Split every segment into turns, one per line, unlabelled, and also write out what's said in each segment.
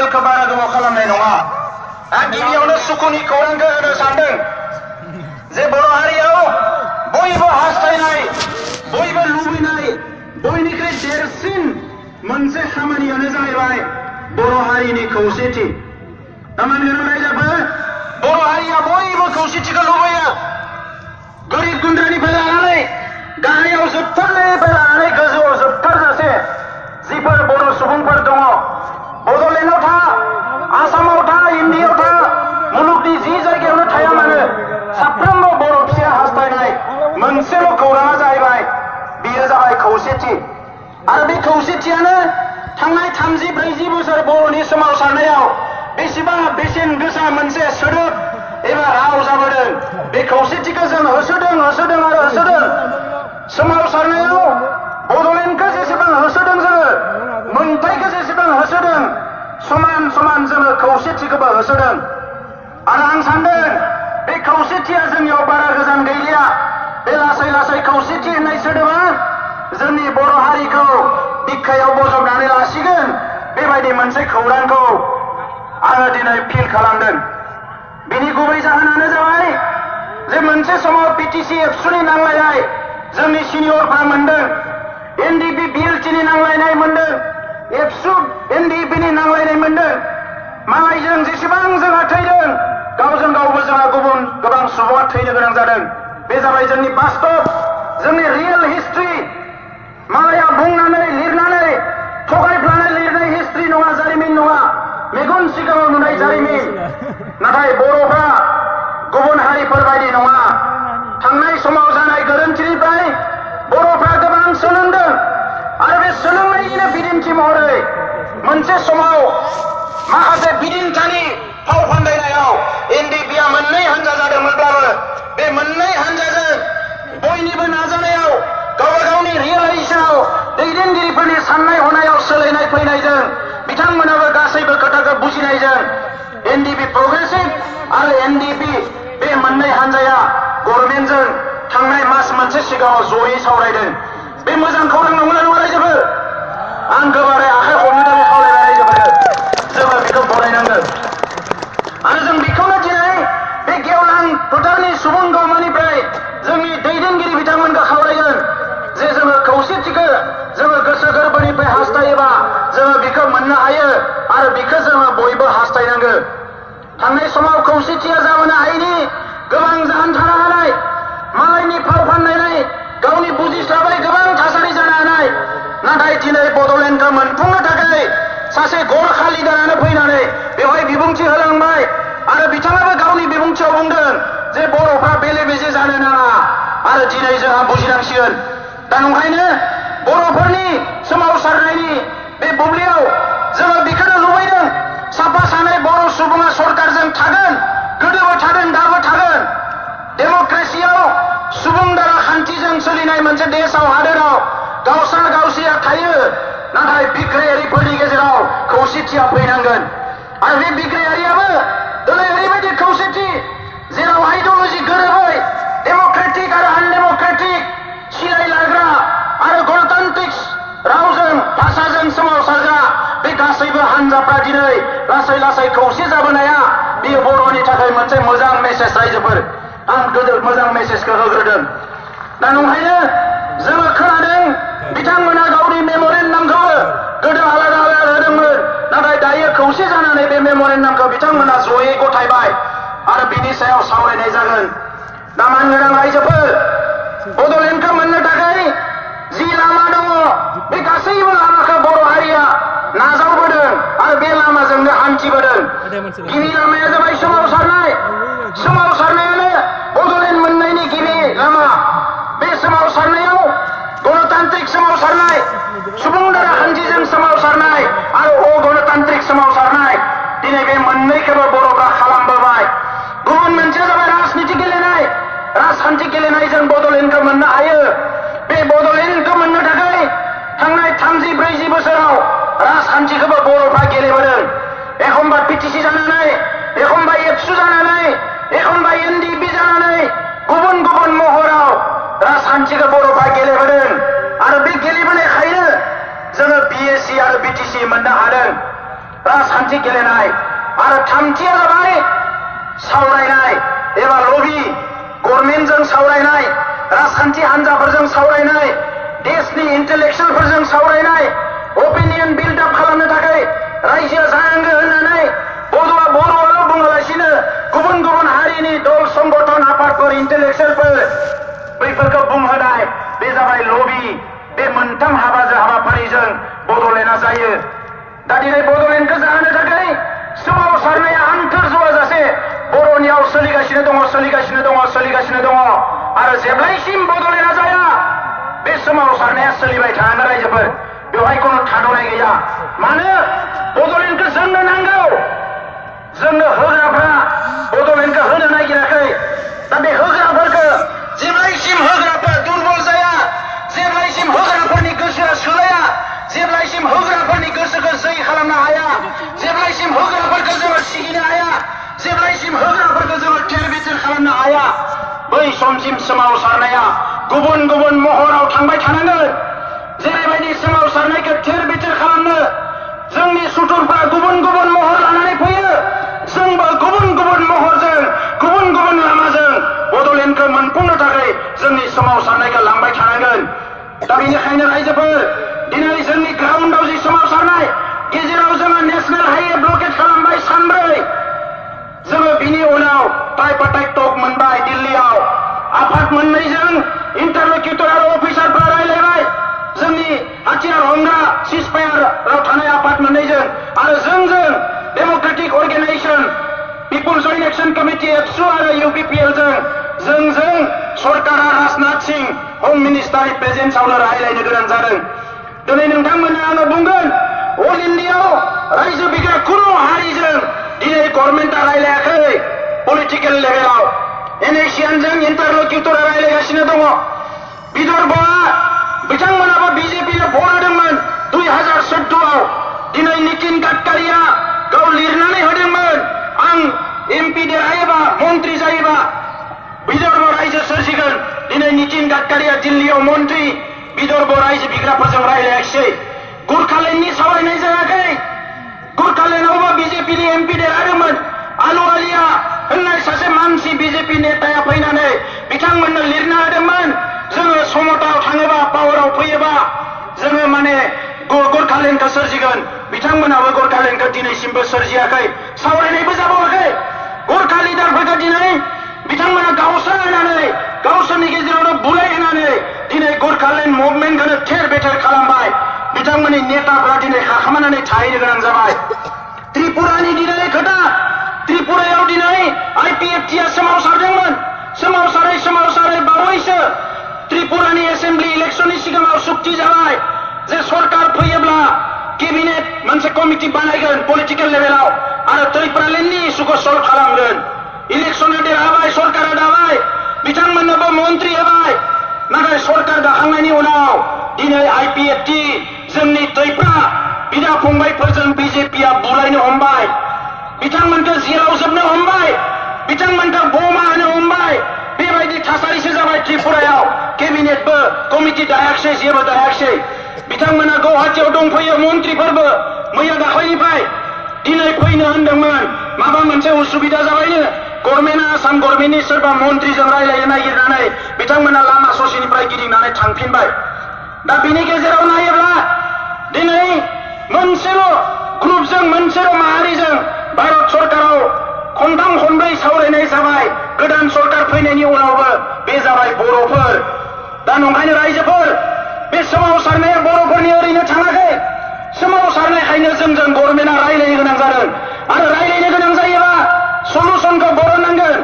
बिलखौ बारा गोबाव खालामनाय नङा। आं गिबियावनो सुखुनि खौरांखौ होनो सानदों जे बर' हारियाव बयबो हास्थायनाय, बयबो लुबैनाय, बयनिख्रुइ देरसिन मोनसे खामानियानो जाहैबाय बर' हारिनि खौसेथि। तामानगोनां रायजोफोर, बर' हारिया बयबो खौसेथिखौ लुबैयो। गोरिब गुन्द्रानिफ्राय लानानै गाहायाव जोबथारनायनिफ्राय लानानै गोजौआव जोबथारजासे जिफोर बर' सुबुंफोर दङ, बड'लेण्डआव था, आसामाव था, इन्डियायाव था, मुलुगनि जि जायगायावनो थाया मानो साफ्रोमबो बर' फिसाया हास्थायनाय मोनसेल' खौराङा जाहैबाय, बेयो जाबाय खौसेथि। आरो बे खौसेथियानो थांनाय 30-40 बोसोर बर'नि सोमावसारनायाव बेसेबां बेसेन गोसा मोनसे सोदोब एबा राव जाबोदों। बे खौसेथिखौ जों होसोदों आरो होसोदों। सोमावसारनायाव बड'लेण्डखौ जेसेबां होसोदों जोङो, मोनथायखौ जेसेबां होसोदों, समान समान जोङो खौसेथिखौबो होसोदों। आरो आं सानदों बे खौसेथिया जोंनियाव बारा गोजान गैलिया। बे लासै लासै खौसेथि होननाय सोदोबा जोंनि बर' हारिखौ बिखायाव बजबनानै लासिगोन, बेबायदि मोनसे खौरांखौ आङो दिनै फिल खालामदों। बिनि गुबै जाहोनानो जाबाय जे मोनसे समाव पिटिसि एबसुनि नांलायनाय जोंनि सिनियरफ्रा मोनदों, एनडिपि बिएलटिनि नांलायनाय मोनदों, एबसु एनडिपिनि नांलायनाय मोनदों। मालायजों जेसेबां जोंहा थैदों, गावजों गावबो जोंहा गुबुन गोबां सुबुङा थैनो गोनां जादों। बे जाबाय जोंनि बास्तब, जोंनि रियेल हिस्ट्रि। मालाया बुंनानै लिरनानै थगायफ्लानाय लिरनाय हिस्ट्रि नङा, जारिमिन नङा, मेगन सिगाङाव नुनाय जारिमिन। नाथाय बर'फ्रा गुबुन हारिफोर बायदि नङा। थांनाय समाव जानाय गोरोन्थिनिफ्राय बर'फ्रा गोबां सोलोंदों। आरो बे सोलोंनायनिनो बिदिन्थि महरै मोनसे समाव माखासे बिदिन्थानि फाव फान्दायनायाव एनडिपिआ मोननै हान्जा जादोंमोनब्लाबो बे मोननै हान्जाजों बयनिबो नाजानायाव गावबा गावनि रियेलाइजेसनाव दैदेनगिरिफोरनि साननाय हनायाव सोलायनाय फैनायजों बिथांमोनाबो गासैबो खोथाखौ बुजिनायजों एनडिपि प्रग्रेसिभ आरो एनडिपि बे मोननै हान्जाया गभर्नमेन्टजों थांनाय मास मोनसे सिगाङाव जयै सावरायदों। बे मोजां खौरां नंगौना नङा रायजोफोर? आं गोबारै आखाइ हमनो थाखाय खावलायबाय रायजोफोरखौ, जोङो बेखौ बरायनांगोन। आरो जों बेखौनो दिनै बे गेवलां फोथारनि सुबुं गौमानिफ्राय जोंनि दैदेनगिरि बिथांमोनखौ खावलायगोन जे जोङो खौसेथिखौ जोङो गोसो गोरबोनिफ्राय हास्थायोबा जोङो बेखौ मोननो हायो आरो बेखौ जोङो बयबो हास्थायनांगौ। थांनाय समाव खौसेथिया जाबोनो हायैनि गोबां जाहोन थानो हानाय, मालायनि फाव फान्दायनाय, गावनि बुजिस्लाबै गोबां थासारि जानो हानाय। नाथाय दिनै बड'लेण्डखौ मोनफुंनो थाखाय सासे गरखा लिडारानो फैनानै बेवहाय बिबुंथि होलांबाय आरो बिथाङाबो गावनि बिबुंथियाव बुंदों जे बर'फ्रा बेले बेजे जानो नाङा आरो दिनै जोंहा बुजिनांसिगोन। दा नंखायनो बर'फोरनि सोमावसारनायनि बे बुब्लियाव जोङो बेखौनो लुबैदों, साफा सानै बर' सुबुङा सरकारजों थागोन, गोदोबो थादों, दाबो थागोन। डेम'क्रेसियाव सुबुं दारा खान्थिजों सोलिनाय मोनसे देशआव, हादोराव गावसा गावसिया थायो। नाथाय बिग्रायारिफोरनि गेजेराव खौसेथिया फैनांगोन। आरो बे बिग्रायारियाबो दिनै ओरैबायदि खौसेथि जेराव आइडिअलजि गोरोबै, डेम'क्रेटिक आरो आनडेम'क्रेटिक, सिलाय लाग्रा आरो गणतान्त्रिक रावजों भाषाजों सोमावसारग्रा बे गासैबो हान्जाफ्रा दिनै लासै लासै खौसे जाबोनाया बेयो बर'नि थाखाय मोनसे मोजां मेसेज रायजोफोर। आं गोदो मोजां मेसेजखौ होग्रोदों। दा नंखायनो जोङो खोनादों बिथांमोना गावनि मेम'रेन्डामखौबो गोदो आलादा आलादा होदोंमोन, नाथाय दायो खौसे जानानै बे मेम'रेन्डामखौ बिथांमोना जयै गथायबाय आरो बिनि सायाव सावरायनाय जागोन। दा मानगोनां रायजोफोर, बड'लेण्डखौ मोननो थाखाय जि लामा दङ बे गासैबो लामाखौ बर' हारिया नाजावबोदों आरो बे लामाजोंनो हान्थिबोदों। गिबि लामाया जाबाय सोमावसारनाय। सोमावसारनायानो बड'लेण्ड मोननायनि गिबि लामा। बे सोमावसारनायाव गणतान्त्रिक सोमावसारनाय, सुबुं दारा खान्थिजों सोमावसारनाय आरो अगणतान्त्रिक सोमावसारनाय, दिनै बे मोननैखौबो बर'फ्रा खालामबोबाय। गुबुन मोनसेया जाबाय राजनिथि गेलेनाय। राजखान्थि गेलेनायजों बड'लेण्डखौ मोननो हायो। बे बड'लेण्डखौ मोननो थाखाय थांनाय 30-40 बोसोराव राजखान्थिखौबो बर'फ्रा गेलेबोदों। एखमबा पिटिसि जानानै, एखमबा एबसु जानानै, एखमबा एनडिपि जानानै गुबुन गुबुन महराव राजखान्थिखौ बर'फ्रा गेलेबोदों। आरो बे गेलेबोनायखायनो जोङो बिएसि आरो बिटिसि मोननो हादों। राजखान्थि गेलेनाय आरो थामथिया जाबाय सावरायनाय एबा लबि गभर्नमेन्टजों सावरायनाय राजखान्थि हान्जाफोरजों सावरायनाय देशनि इन्टेलेक्सुवेलफोरजों सावरायनाय अपिनियन बिल्ड आप खालामनो थाखाय रायजोआ जानांगौ होननानै बर'आ बर'आल' बुङालासिनो गुबुन गुबुन हारिनि दल संगठन आफादफोर इन्टेलेक्सुवेलफोर बैफोरखौ बुंहोनाय बे जाबाय लबि बे मोनथाम हाबाफारिजों बड'लेण्डआ जायो। दा दिनै बड'लेण्डखौ जाहोनो थाखाय सोमावसारनाया आन्थोर ज'वाजासे बर'नियाव सोलिगासिनो दङ आरो जेब्लायसिम बड'लेण्डआ जाया बे सोमावसारनाया सोलिबाय थागोन रायजोफोर बेवहाय खुनु थाद'नाय गैया। मानो बड'लेण्डखौ जोंनो नांगौ जोंनो होग्राफ्रा बड'लेण्डखौ होनो नागिराखै। दा बे होग्राफोरखौ जेब्लायसिम होग्राफ्रा दुर्बल जाया जेब्लायसिम होग्राफोरनि गोसोआ सोलाया जेब्लायसिम होग्राफोरनि गोसोखौ जै खालामनो हाया जेब्लायसिम होग्राफोरखौ जोङो सिगिनो हाया जेब्लायसिम होग्राफोरखौ जोङो थेर बेथेर खालामनो हाया बै समसिम सोमावसारनाया गुबुन गुबुन महराव थांबाय थानांगोन। जेरैबायदि सोमावसारनायखौ थेर बेथेर खालामनो जोंनि सुथुरफ्रा गुबुन गुबुन महर लानानै फैयो जोंबो गुबुन गुबुन महरजों गुबुन गुबुन लामाजों बड'लेण्डखौ मोनफुंनो थाखाय जोंनि सोमावसारनायखौ लांबाय थानांगोन। दा बेनिखायनो रायजोफोर दिनै जोंनि ग्राउन्डआव जि सोमावसारनाय गेजेराव जोङो नेशनेल हाइवे ब्लकेट खालामबाय सानब्रै जोङो बिनि उनाव ट्राइपार्टाइट टक मोनबाय दिल्लीयाव आफाद मोननैजों इन्टारल'किउटराल अफिसारफ्रा रायलायबाय जोंनि हाथियार हमग्रा सिजफायाराव थानाय आफाद मोननैजों आरो जोंजों democratic organisation peoples joint action committee ABSU आरो इउपिपिएलजों जोंजों सरकारा राजनाथ सिंह हम मिनिस्टारनि प्रेजेन्सआवनो रायलायनो गोनां जादों। दिनै नोंथांमोननो आङो बुंगोन अल इण्डियायाव रायजो बिग्रा खुनु हारिजों दिनै गभर्नमेन्टआ रायलायाखै पलिटिकेल लेभेलाव एनएसियानजों इन्टारल'किउटरा रायलायगासिनो दङ। विदर्भआ बिथांमोनाबो बिजेपिनो भट होदोंमोन 2014आव दिनै नितिन गाडकारिया गाव लिरनानै होदोंमोन आं एमपि देरहायोबा मन्त्रि जायोबा विदर्भ रायजो सोरजिगोन। दिनै नितिन गाडकारिया दिल्लीयाव मन्त्रि विदर्भ रायजो बिग्राफोरजों रायलायाखिसै गुरखालेण्डनि सावरायनाय जायाखै। गुरखालेण्डआवबो बिजेपिनि एमपि देरहादोंमोन आलुवालिया होननाय सासे मानसि बिजेपि नेताया फैनानै बिथांमोननो लिरना होदोंमोन जोङो समतायाव थाङोबा पावाराव फैयोबा जोङो माने गुरखालेण्डखौ सोरजिगोन। बिथांमोनाबो गुरखालेण्डखौ दिनैसिमबो सोरजियाखै सावरायनायबो जाबावाखै। गुरखा लिडारफोरखौ दिनै बिथांमोना गावस्रानानै गावसोरनि गेजेरावनो बुलायहोनानै दिनै गुरखालेण्ड मुभमेन्टखौनो थेर बेथेर खालामबाय। बिथांमोननि नेताफ्रा दिनै खाखोमानानै थाहैनो गोनां जाबाय। त्रिपुरानि दिनै खोथा त्रिपुरायाव दिनै आइपिएफटिआ सोमावसारदोंमोन सोमावसारै बावैसो त्रिपुरानि एसेम्बलि इलेक्सननि सिगाङाव सुक्ति जाबाय जे सरकार फैयोब्ला केबिनेट मोनसे कमिटि बानायगोन पलिटिकेल लेभेलाव आरो त्रिपुरालेण्डनि इस्युखौ सल्भ खालामगोन। इलेक्सना देरहाबाय सरकारा दाबाय बिथांमोननोबो मन्त्रि होबाय नाथाय सरकार दाखांनायनि उनाव दिनै आइपिएफटि जोंनि त्रिपुरा बिदा फंबायफोरजों बिजेपिआ बुलायनो हमबाय बिथांमोनखौ जेलाव जोबनो हमबाय बिथांमोनखौ बमा होनो हमबाय। बेबायदि थासारिसो जाबाय त्रिपुरायाव केबिनेटबो कमिटि दायाखिसै जेबो दायाखिसै। बिथांमोना गुवाहाटियाव दंफैयो मन्त्रिफोरबो मैया दाखालिनिफ्राय दिनै फैनो होनदोंमोन माबा मोनसे उसुबिदा जाबायनो गभर्नमेन्टआ आसाम गभर्नमेन्टनि सोरबा मन्त्रिजों रायलायनो नागिरनानै बिथांमोना लामा ससेनिफ्राय गिदिंनानै थांफिनबाय। दा बिनि गेजेराव नायोब्ला दिनै मोनसेल' ग्रुपजों मोनसेल' माहारिजों भारत सरकाराव खनथाम खनब्रै सावरायनाय जाबाय। गोदान सरकार फैनायनि उनावबो बे जाबाय बर'फोर। दा नंखायनो रायजोफोर बे सोमावसारनाया बर'फोरनि ओरैनो थाङाखै सोमावसारनायखायनो जोंजों गभर्नमेन्टआ रायलायनो गोनां जादों आरो रायलायनो गोनां जायोबा सलुसनखौ बरननांगोन।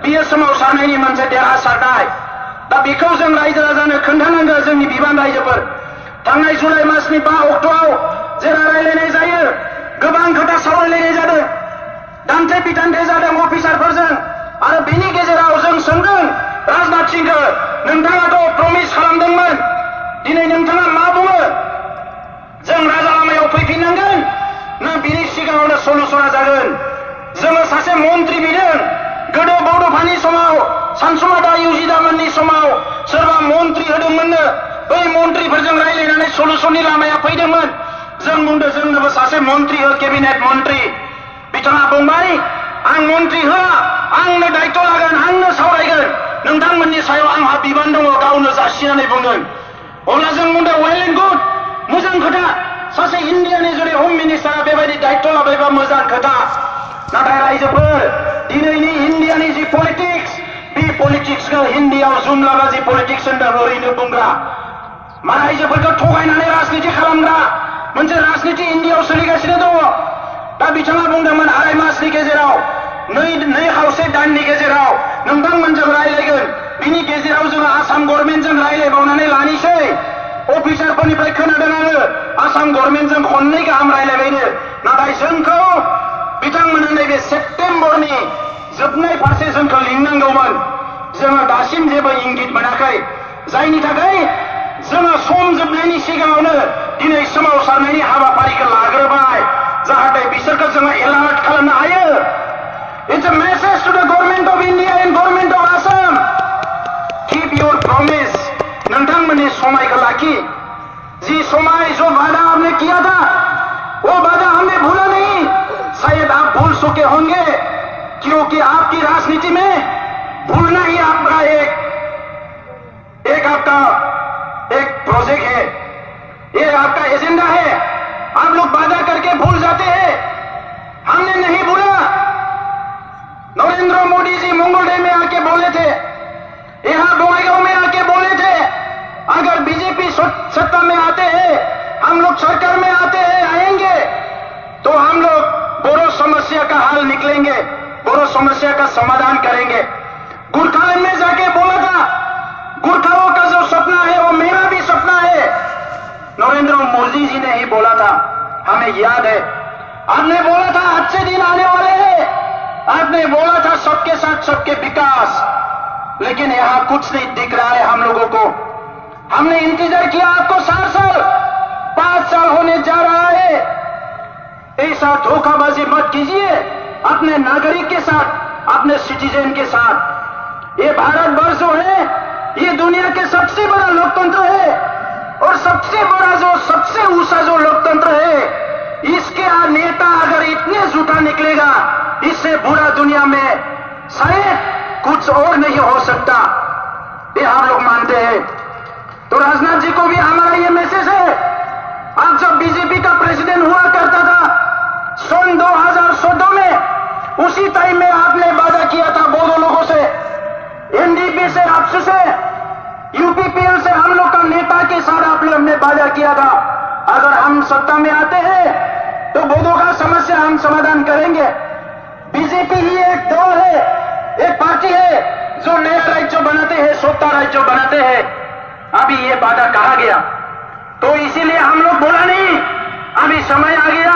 बियो सोमावसारनायनि मोनसे देरहासारनाय। दा बेखौ जों रायजो राजानो खोन्थानांगौ जोंनि बिबान रायजोफोर। थांनाय जुलाइ मासनि 5 अक्ट'आव जेला रायलायनाय जायो गोबां खोथा सावरायलायनाय जादों दान्थे बिदान्थे जादों अफिसारफोरजों आरो बेनि गेजेराव जों सोंदों राजनाथ सिंहखौ नोंथाङाथ' प्रमिस खालामदोंमोन दिनै नोंथाङा मा बुङो जों राजा लामायाव फैफिननांगोन ना बिनि सिगाङावनो सलुसना जागोन। जोङो सासे मन्त्रि बिदों गोदो बड'फानि समाव सानसुमा इउजिदामोननि समाव सोरबा मन्त्रि होदोंमोननो बै मन्त्रिफोरजों रायलायनानै सलुसननि लामाया फैदोंमोन। जों बुंदों जोंनोबो सासे मन्त्रि हो केबिनेट मन्त्रि बिथाङा बुंबाय आं मन्त्रि होआ आंनो दायित्व लागोन आंनो सावरायगोन नोंथांमोननि सायाव आंहा बिबान दङ गावनो जासिनानै बुंदों अब्ला जों बुंदों वेल एन्ड गुड मोजां खोथा सासे इन्डियानि जुदि हम मिनिस्टारा बेबायदि दायित्व लाबायबा मोजां खोथा नाथाय रायजोफोर दिनैनि इन्डियानि जि पलिटिक्स बे पलिटिक्सखौ हिन्दीयाव जुमलाबाजि पलिटिक्स होनदों ओरैनो बुंग्रा मा रायजोफोरखौ थगायनानै राजनिति खालामग्रा मोनसे राजनिति इन्डियायाव सोलिगासिनो दङ दा बिथाङा बुंदोंमोन आराय मासनि गेजेराव नै खावसे दाननि गेजेराव नोंथांमोनजों रायलायगोन बिनि गेजेराव जोङो आसाम गभर्नमेन्टजों रायलायबावनानै लानिसै अफिसारफोरनिफ्राय खोनादों आङो आसाम गभर्नमेन्टजों खननै गाहाम रायलायबायनो नाथाय जोंखौ बिथांमोना नैबे सेप्तेम्बरनि जोबनाय फारसे जोंखौ लिंनांगौमोन जोङो दासिम जेबो इंगित मोनाखै जायनि थाखाय जोङो सम जोबनायनि सिगाङावनो दिनै सोमावसारनायनि हाबाफारिखौ लाग्रोबाय जाहाथे बिसोरखौ जोङो एलार्ट खालामनो हायो It's a message to the government of India and government of Assam. Keep your promise. नंथांमोननि समायखौ लाखी जी समय जो वादा आपने किया था वो वादा हमने भूला नहीं शायद आप भूल चुके होंगे क्योंकि आपकी राजनीति में भूलना ही आपका एक प्रोजेक्ट है ये आपका एजेंडा है आप लोग वादा करके भूल जाते हैं हमने नहीं भूला नरेंद्र मोदी जी मंगलडे में आके बोले थे यहाँ बोंगाईगांव में आके बोले थे अगर बीजेपी सत्ता में आते हैं हम लोग सरकार में आते हैं आएंगे तो हम लोग बोरो समस्या का हल निकलेंगे बोरो समस्या का समाधान करेंगे गुरखालैंड में जाके बोला था गुरखाओं का जो सपना है वो मेरा भी सपना है नरेंद्र मोदी जी ने ही बोला था हमें याद है आपने बोला था अच्छे दिन आने वाले हैं आपने बोला था सबके साथ सबके विकास लेकिन यहां कुछ नहीं दिख रहा है हम लोगों को हमने इंतजार किया आपको 7 साल 5 साल होने जा रहा है ऐसा धोखाबाजी मत कीजिए अपने नागरिक के साथ अपने सिटीजन के साथ ये भारत वर्ष जो है ये दुनिया के सबसे बड़ा लोकतंत्र है और सबसे बड़ा जो सबसे ऊंचा जो लोकतंत्र है इसके नेता अगर इतने झूठा निकलेगा इससे बुरा दुनिया में शायद कुछ और नहीं हो सकता ये हम लोग मानते हैं तो राजनाथ जी को भी हमारा ये मैसेज है आप जब बीजेपी का प्रेसिडेंट हुआ करता था सन 2014 में उसी टाइम में आपने वादा किया था बोडो लोगों से एनडीपी से आपसे से यूपीपीएल से हम लोग का नेता के साथ आप लोग ने वादा किया था अगर हम सत्ता में आते हैं तो बोडो का समस्या हम समाधान करेंगे बीजेपी ही एक दल है एक पार्टी है जो नया राज्य बनाते हैं सत्ता राज्य बनाते हैं अभी ये वादा कहा गया तो इसीलिए हम लोग बोला नहीं अभी समय आ गया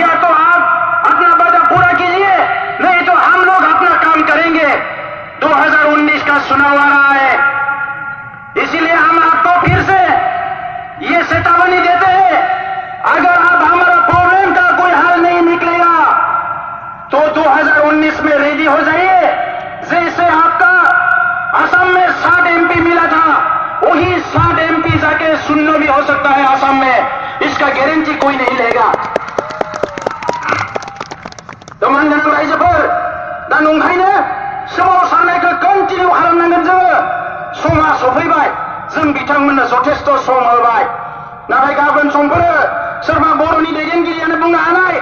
या तो आप अपना वादा पूरा कीजिए नहीं तो हम लोग अपना काम करेंगे 2019 का चुनाव आ रहा है इसीलिए हम आपको फिर से ये चेतावनी देते हैं अगर आप हमारा प्रॉब्लम का कोई हल नहीं निकलेगा तो 2019 में रेडी हो जाइए जैसे आपका असम में 7 एमपी मिला था वही 7 एमपी जाके शून्य भी हो सकता है असम में इसका गारंटी कोई नहीं लेगा तो मानगोनां रायजोफोर दा नंखायनो सोमावसारनायखौ कन्टिनिउ खालामनांगोन जोङो समा सफैबाय जों बिथांमोननो जथेस्थ सम होबाय नाथाय गाबोन समफोरो सोरबा बर'नि दैदेनगिरियानो बुंनो हानाय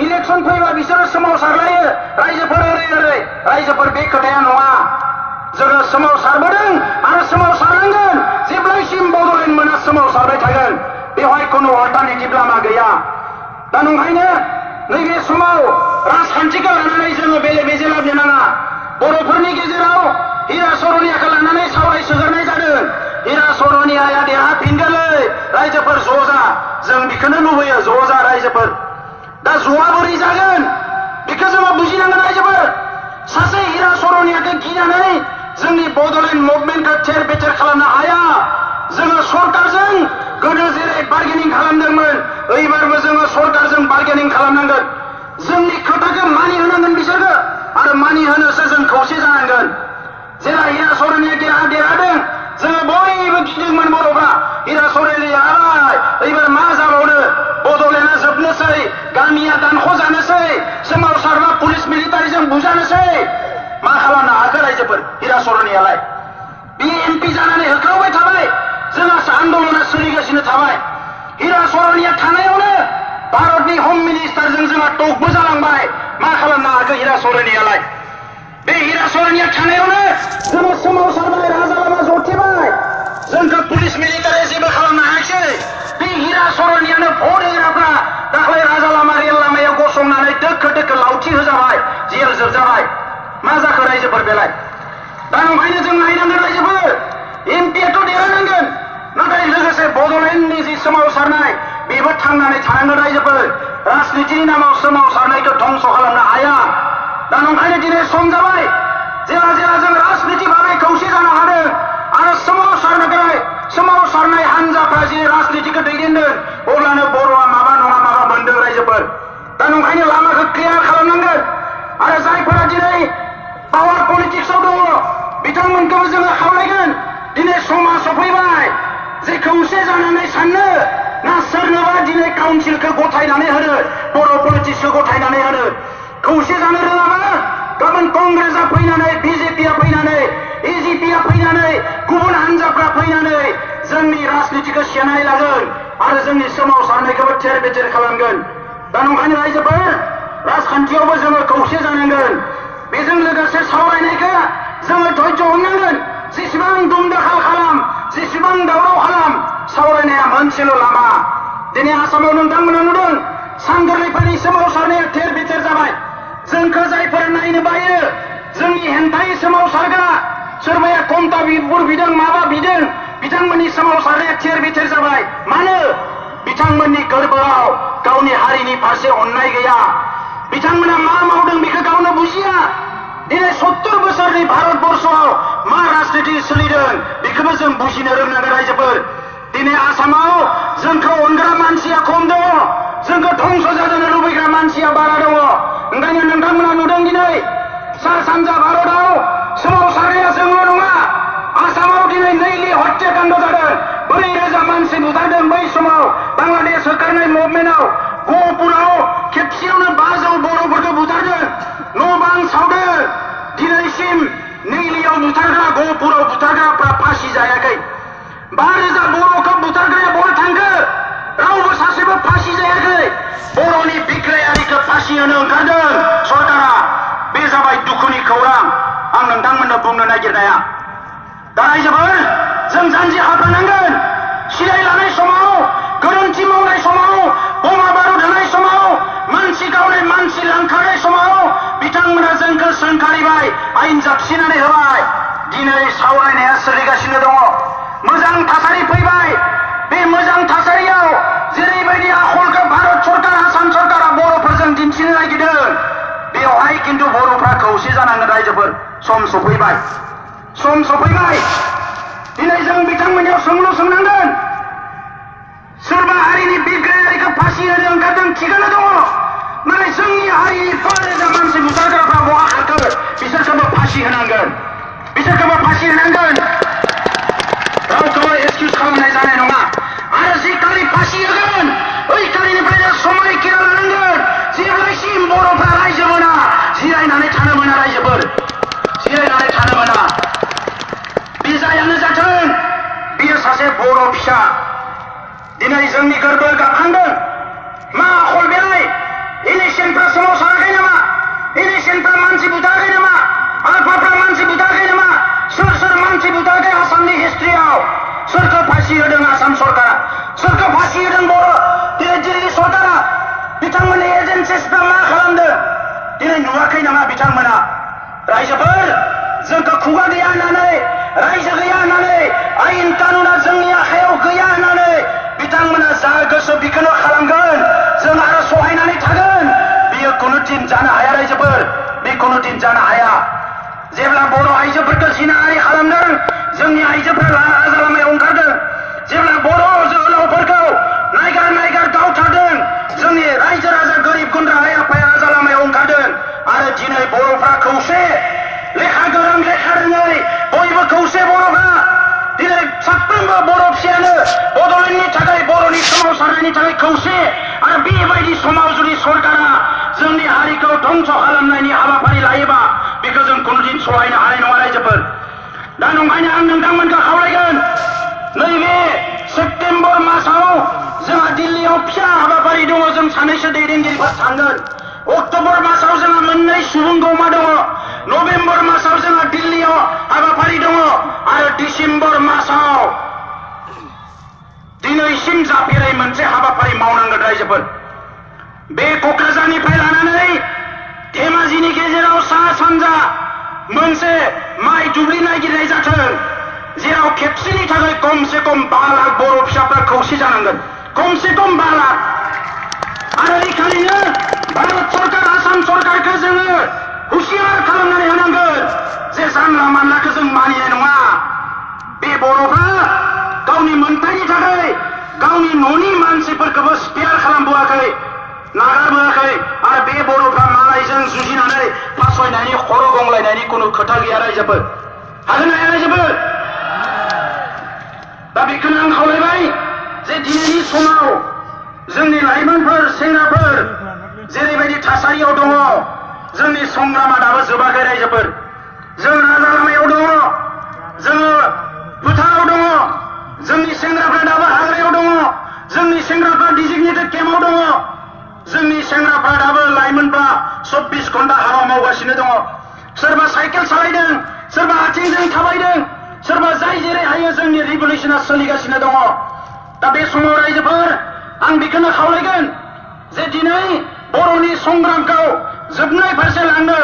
इलेक्शन फैबा बिसोरो सोमावसारलायो रायजोफोर ओरै रायजोफोर बे खोथाया नङा जोङो सोमावसारबोदों आरो सोमावसारनांगोन जेब्लायसिम बड'लेण्ड मोना सोमावसारबाय थागोन बेवहाय खुनु अल्टारनेटिभ लामा गैया दा नंखायनो नैबे समाव राजखान्थिखौ लानानै जोङो बेले बेजे लाबोनो नाङा बर'फोरनि गेजेराव हिरा सर'नियाखौ लानानै सावराय सोगोरनाय जादों हिरा सर'नियाया देरहाफिनगोनलै रायजोफोर ज' जा जों बेखौनो लुबैयो ज' जा रायजोफोर दा ज'आ बोरै जागोन बेखौ जोङो बुजिनांगोन रायजोफोर सासे हिरा सर'नियाखौ गिनानै जोंनि बड'लेण्ड मुभमेन्टखौ थेर बेथेर खालामनो हाया जोङो सरकारजों गोदो जेरै बार्गेनिं खालामदोंमोन ओइबारबो जोङो सरकारजों बार्गेनिं खालामनांगोन जोंनि खोथाखौ मानिहोनांगोन बिसोरखौ आरो मानिहोनोसो जों खौसे जानांगोन जेला हिरा सर'निया देरहादों जोङो बयबो गिदोंमोन बर'फ्रा हिरा सर'निया देरहाबाय ओइबार मा जाबावनो बड' गामिया दानख'जानोसै सोमावसारबा पुलिस मिलिटारिजों बुजानोसै मा खालामनो हाखो रायजोफोर हिराचरनियालाय बे एमपि जानानै होख्रावबाय थाबाय जोंहासो आन्दलना सोलिगासिनो थाबाय हिराचरनिया थानायावनो भारतनि हम मिनिस्टारजों जोंहा टकबो जालांबाय मा खालामनो हाखो हिराचरनियालाय बे हिराचरनिया थानायावनो जोङो सोमावसारबाय राजा लामा जथेबाय जोंखौ पुलिस मिलिटारि जेबो खालामनो हायाखिसै बे हिराचरनियानो भट होग्राफ्रा दाख्लै राजा लामा रेल लामायाव गसंनानै दोखो दोखो लावथि होजाबाय जेल जोबजाबाय मा जाखो रायजोफोर बेलाय दा ओंखायनो जों नायनांगोन रायजोफोर एमपियाथ' देरहानांगोन नाथाय लोगोसे बड'लेण्डनि जि सोमावसारनाय बेबो थांनानै थानांगोन रायजोफोर राजनितिनि नामाव सोमावसारनायखौ धंस खालामनो हाया दा ओंखायनो दिनै सम जाबाय जेला जेला जों राजनिति भाबै खौसे जानो हादों आरो सोमावसारनाय हान्जाफ्रा जि राजनितिखौ दैदेनदों अब्लानो बर'आ माबा नङा माबा मोनदों रायजोफोर दा ओंखायनो लामाखौ क्लियार खालामनांगोन आरो जायफोरा दिनै पावार पलिटिक्सआव दङ बिथांमोनखौबो जोङो खावलायगोन दिनै समा सफैबाय जे खौसे जानानै साननो ना सोरनोबा दिनै काउन्सिलखौ गथायनानै होनो बर' पलिटिक्सखौ गथायनानै होनो खौसे जानो रोङाबा गाबोन कंग्रेसआ फैनानै बिजेपिआ फैनानै एजिपिआ फैनानै गुबुन हान्जाफ्रा फैनानै जोंनि राजनितिखौ सेनानै लागोन आरो जोंनि सोमावसारनायखौबो थेर बेथेर खालामगोन दा ओंखायनो रायजोफोर राजखान्थियावबो जोङो खौसे जानांगोन बेजों लोगोसे सावरायनायखौ जोङो धैर्य हमनांगोन जेसेबां दुमदाखाल खालाम जेसेबां दावराव खालाम सावरायनाया मोनसेल' लामा दिनै आसामाव नोंथांमोना नुदों सांगोरनिफोरनि सोमावसारनाया थेर बेथेर जाबाय जोंखौ जायफोर नायनो बायो जोंनि हेंथायै सोमावसारग्रा सोरबाया कमता बिबुर बिदों माबा बिदों बिथांमोननि सोमावसारनाया थेर बेथेर जाबाय मानो बिथांमोननि गोरबोआव गावनि हारिनि फारसे अननाय गैया बिथांमोना मा मावदों बेखौ गावनो बुजिया दिनै 70 बोसोरनि भारतबर्षआव मा राजनिति सोलिदों बेखौबो जों बुजिनो रोंनांगोन रायजोफोर दिनै आसामाव जोंखौ अनग्रा मानसिया खम दङ जोंखौ धंस जाजानो लुबैग्रा मानसिया बारा दङ ओंखायनो नोंथांमोना नुदों दिनै सा सानजा भारतआव सोमावसारनाया जोंल' नङा आसामाव दिनै नैलि हत्याकाण्ड जादों 4,000 मानसि बुथारदों बै समाव बांलादेश होखारनाय मुभमेन्टआव गहपुराव खेबसेयावनो 500 बर'फोरखौ बुथारदों न' बां सावदों दिनैसिम नैलियाव बुथारग्रा गहपुराव बुथारग्राफ्रा फासि जायाखै 5,000 बर'खौ बुथारग्राया बहा थांखो रावबो सासेबो फासि जायाखै बर'नि बिग्रायारिखौ फासि होनो ओंखारदों सरकारा बे जाबाय दुखुनि खौरां आं नोंथांमोननो बुंनो नागिरनाया दा रायजोफोर जों जानजि खाफ्रानांगोन सिलाइ लानाय समाव गोरोन्थि मावनाय समाव बमा बारुद होनाय समाव मानसि गावनाय मानसि लांखारनाय समाव बिथांमोना जोंखौ सोंखारिबाय आयेन जाबसिनानै होबाय दिनै सावरायनाया सोलिगासिनो दङ मोजां थासारि फैबाय बे मोजां थासारियाव जेरैबायदि आखलखौ भारत सरकार आसाम सरकारा बर'फोरजों दिन्थिनो नागिरदों बेवहाय खिन्थु बर'फ्रा खौसे जानांगोन रायजोफोर सम सफैबाय दिनै जों बिथांमोननियाव सोंलु सोंनांगोन सोरबा हारिनि बिग्रायारिखौ फासि होनो ओंखारदों थिगानो दङ नाथाय जोंनि हारिनि 4,000 मानसि बुथारग्राफ्रा बहा खारखो बिसोरखौबो फासि होनांगोन रावखौबो एक्सकिउज खालामनाय जानाय नङा आरो जि खालि फासि होगोन ओइ खालिनिफ्रायनो समायखिरा लानांगोन जेब्लासिम बर'फ्रा रायजो मोना जिरायनानै थानो मोना रायजोफोर जिरायनानै थानो मोना बे जायानो जाथों बियो सासे बर' फिसा दिनै जोंनि गोरबो गाबखांदों मा आखल बेलाय इलेक्सनफ्रा सोमावसाराखै नामा इलेक्सनफ्रा मानसि बुथाराखै नामा आलफाफ्रा मानसि बुथाराखै नामा सोर मानसि बुथाराखै आसामनि हिस्ट्रियाव सोरखौ फासि होदों आसाम सरकारा सोरखौ फासि होदों बर' दिनै सरकारा बिथांमोननि एजेन्सिसफ्रा मा खालामदों दिनै नुवाखै नामा बिथांमोना रायजोफोर जोंखौ खुगा गैया होननानै रायजो गैया होननानै आयेन कानुना जोंनि आखायाव गैया होननानै बिथांमोना जा गोसो बेखौनो खालामगोन जों आरो सहायनानै थागोन बियो खुनु दिन जानो हाया रायजोफोर बे खुनु दिन जानो हाया जेब्ला बर' आइजोफोरखौ जिनाहारि खालामदों जोंनि आइजोफोरा राजा लामायाव ओंखारदों जेब्ला बर' जोहोलावफोरखौ नायगार गावथारदों जोंनि रायजो राजा गोरिब गुन्द्रा आइ आफाया राजा लामायाव ओंखारदों आरो दिनै बर'फ्रा खौसे लेखा गोरों लेखा रोङै बयबो खौसे बर'फ्रा दिनै साफ्रोमबो बर' फिसायानो बड'लेण्डनि थाखाय बर'नि सोमावसारनायनि थाखाय खौसे आरो बेबायदि समाव जुदि सरकारा धंस' खालामनायनि हाबाफारि लायोबा बेखौ जों कुनुदिन सहायनो हानाय नङा रायजोफोर। दा नंखायनो आं नोंथांमोनखौ खावलायगोन, नैबे सेप्तेम्बर मासाव जोंहा दिल्लीयाव फिसा हाबाफारि दङ, जों सानैसो दैदेनगिरिफोर थांगोन। अक्ट'बर मासाव जोंहा मोननै सुबुं गौमा दङ, नभेम्बर मासाव जोंहा दिल्लीयाव हाबाफारि दङ, आरो डिसेम्बर मासाव दिनैसिम जाफेरै मोनसे हाबाफारि मावनांगोन रायजोफोर। बे क'क्राझारनिफ्राय लानानै धेमाजिनि गेजेराव सा सानजा मोनसे माइ दुब्लि नागिरनाय जाथों, जेराव खेबसेनि थाखाय खमसे खम 5 लाख बर' फिसाफ्रा खौसे जानांगोन, खमसे खम 5 लाख। आरो बेखायनो भारत सरकार आसाम सरकारखौ जोङो हुसियार खालामनानै होनांगोन जे जानला मानलाखौ जों मानिनाय नङा। बे बर'फ्रा गावनि मोन्थायनि थाखाय गावनि न'नि मानसिफोरखौबो स्पेयार खालामबोआखै, नागारबोआखै, आरो बे बर'फ्रा मालायजों जुजिनानै फासयनायनि खर' गंलायनायनि खुनु खोथा गैया रायजोफोर। हागोन हाया रायजोफोर? दा बेखौनो आं खावलायबाय जे दिनैनि समाव जोंनि लाइमोनफोर सेंग्राफोर जेरैबायदि थासारियाव दङ, जोंनि संग्रामा दाबो जोबाखै रायजोफोर। जों राजा लामायाव दङ, जोङो फोथाराव दङ, जोंनि सेंग्राफ्रा दाबो हाग्रायाव दङ, जोंनि सेंग्राफ्रा डिजिगनेटेड केम्पआव दङ, जोंनि सेंग्राफ्रा दाबो लाइमोनफ्रा 24 घन्टा हाबा मावगासिनो दङ। सोरबा साइकेल सालायदों, सोरबा आथिंजों थाबायदों, सोरबा जाय जेरै हायो जोंनि रिभलिउसना सोलिगासिनो दङ। दा बे समाव रायजोफोर आं बेखौनो खावलायगोन जे दिनै बर'नि संग्रामखौ जोबनाय फारसे लांनो,